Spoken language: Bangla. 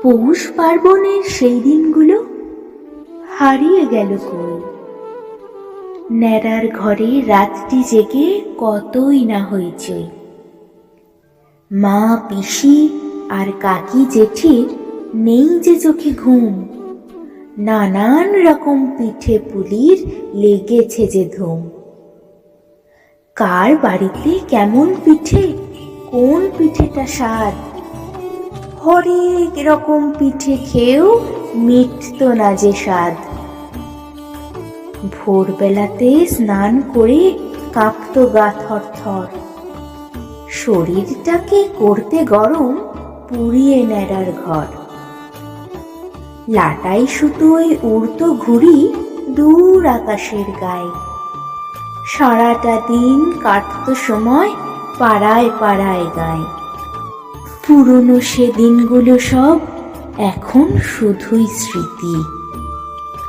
পৌষ পার্বণের সেই দিনগুলো হারিয়ে গেল কই। ন্যাড়ার ঘরে রাতটি জেগে কতই না হইচই। মা, পিসি আর কাকি জেঠির নেই যে চোখে ঘুম। নানান রকম পিঠে পুলির লেগেছে যে ধুম। কার বাড়িতে কেমন পিঠে, কোন পিঠেটা স্বাদ, হরেক রকম পিঠে খেয়েও মিটত না যে স্বাদ। ভোরবেলাতে স্নান করে কাঁপত গা থরথর, শরীরটাকে করতে গরম পুড়িয়ে ন্যাড়ার ঘর। লাটাই সুতোয় উড়ত ঘুড়ি দূর আকাশের গায়ে। সারাটা দিন কাটত সময় পাড়ায় পাড়ায় গায়ে। পুরনো সে দিনগুলো সব এখন শুধুই স্মৃতি।